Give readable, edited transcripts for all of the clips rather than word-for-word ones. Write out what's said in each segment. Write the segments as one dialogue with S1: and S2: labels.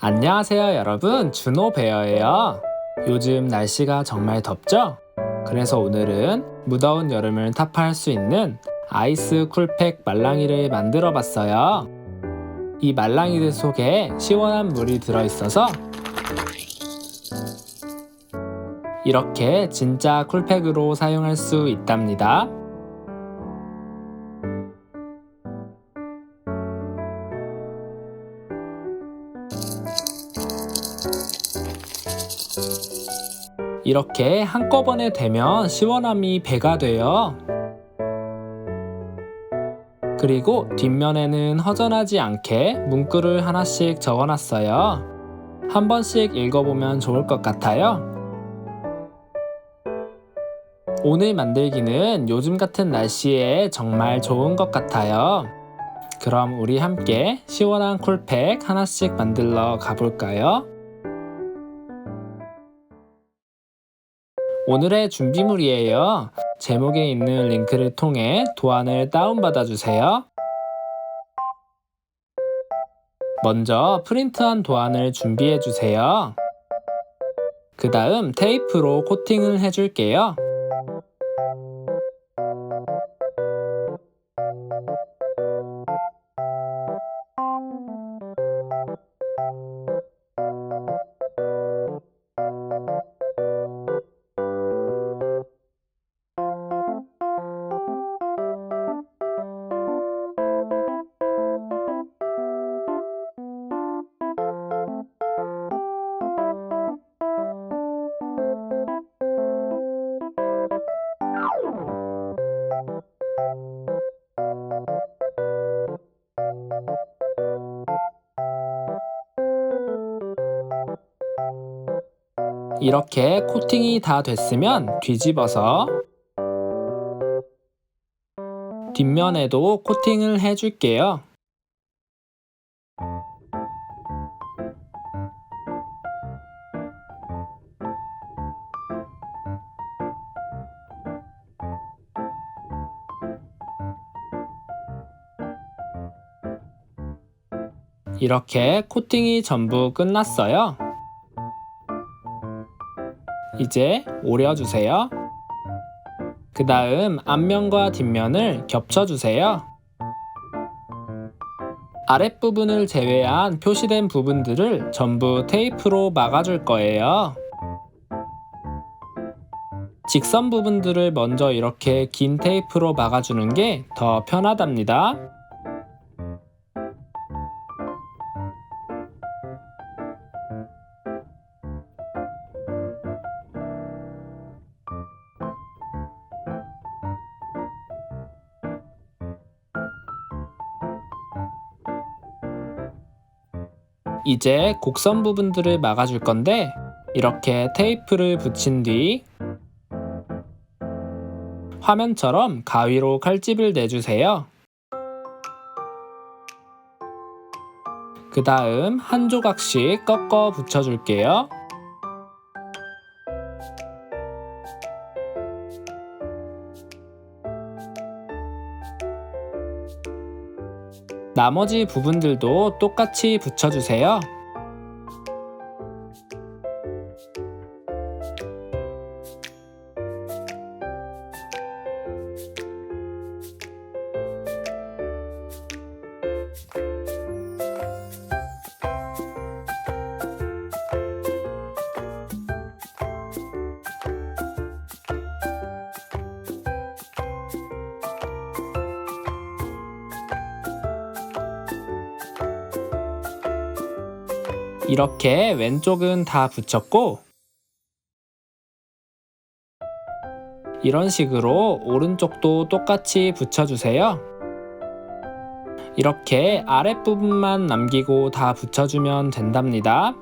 S1: 안녕하세요 여러분, 준호베어예요. 요즘 날씨가 정말 덥죠? 그래서 오늘은 무더운 여름을 타파할 수 있는 아이스 쿨팩 말랑이를 만들어 봤어요. 이 말랑이들 속에 시원한 물이 들어있어서 이렇게 진짜 쿨팩으로 사용할 수 있답니다. 이렇게 한꺼번에 되면 시원함이 배가 돼요. 그리고 뒷면에는 허전하지 않게 문구를 하나씩 적어놨어요. 한 번씩 읽어보면 좋을 것 같아요. 오늘 만들기는 요즘 같은 날씨에 정말 좋은 것 같아요. 그럼 우리 함께 시원한 쿨팩 하나씩 만들러 가볼까요? 오늘의 준비물이에요. 제목에 있는 링크를 통해 도안을 다운받아 주세요. 먼저 프린트한 도안을 준비해 주세요. 그 다음 테이프로 코팅을 해줄게요. 이렇게 코팅이 다 됐으면 뒤집어서 뒷면에도 코팅을 해줄게요. 이렇게 코팅이 전부 끝났어요. 이제 오려주세요. 그 다음 앞면과 뒷면을 겹쳐주세요. 아랫부분을 제외한 표시된 부분들을 전부 테이프로 막아줄 거예요. 직선 부분들을 먼저 이렇게 긴 테이프로 막아주는 게 더 편하답니다. 이제 곡선 부분들을 막아줄 건데 이렇게 테이프를 붙인 뒤 화면처럼 가위로 칼집을 내주세요. 그 다음 한 조각씩 꺾어 붙여줄게요. 나머지 부분들도 똑같이 붙여주세요. 이렇게 왼쪽은 다 붙였고 이런 식으로 오른쪽도 똑같이 붙여주세요. 이렇게 아랫부분만 남기고 다 붙여주면 된답니다.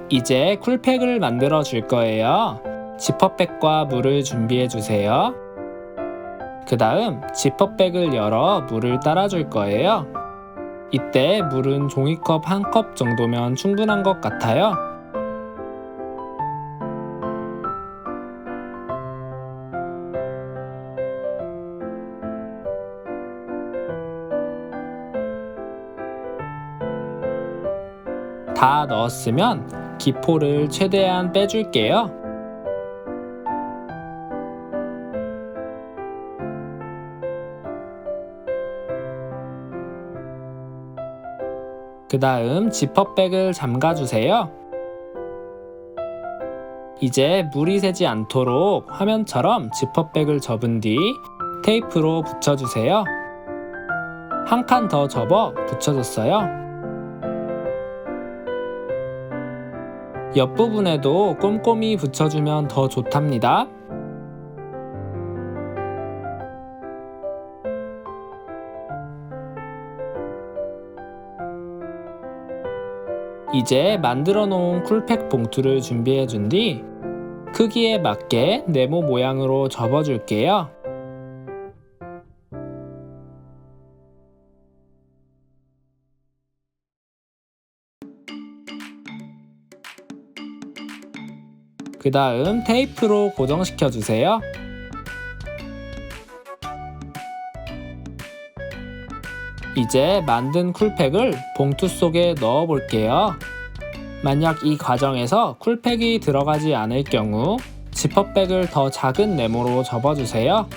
S1: 이제 쿨팩을 만들어 줄 거예요. 지퍼백과 물을 준비해 주세요. 그 다음 지퍼백을 열어 물을 따라 줄 거예요. 이때 물은 종이컵 한 컵 정도면 충분한 것 같아요. 다 넣었으면 기포를 최대한 빼줄게요. 그 다음 지퍼백을 잠가주세요. 이제 물이 새지 않도록 화면처럼 지퍼백을 접은 뒤 테이프로 붙여주세요. 한 칸 더 접어 붙여줬어요. 옆부분에도 꼼꼼히 붙여주면 더 좋답니다. 이제 만들어 놓은 쿨팩 봉투를 준비해 준 뒤 크기에 맞게 네모 모양으로 접어 줄게요. 그 다음 테이프로 고정시켜 주세요. 이제 만든 쿨팩을 봉투 속에 넣어 볼게요. 만약 이 과정에서 쿨팩이 들어가지 않을 경우 지퍼백을 더 작은 네모로 접어주세요.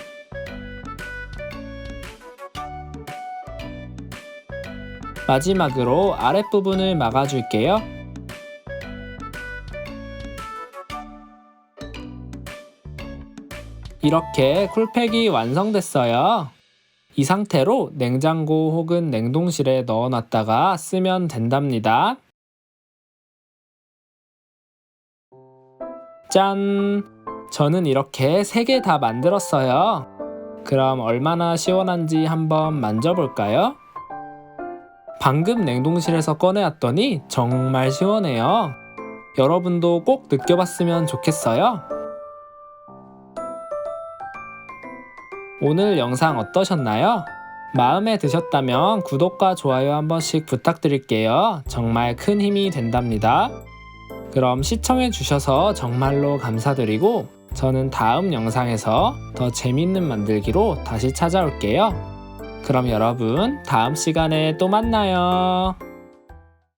S1: 마지막으로 아랫부분을 막아줄게요. 이렇게 쿨팩이 완성됐어요. 이 상태로 냉장고 혹은 냉동실에 넣어놨다가 쓰면 된답니다. 짠! 저는 이렇게 3개 다 만들었어요. 그럼 얼마나 시원한지 한번 만져볼까요? 방금 냉동실에서 꺼내왔더니 정말 시원해요. 여러분도 꼭 느껴봤으면 좋겠어요. 오늘 영상 어떠셨나요? 마음에 드셨다면 구독과 좋아요 한 번씩 부탁드릴게요. 정말 큰 힘이 된답니다. 그럼 시청해주셔서 정말로 감사드리고 저는 다음 영상에서 더 재밌는 만들기로 다시 찾아올게요. 그럼 여러분 다음 시간에 또 만나요.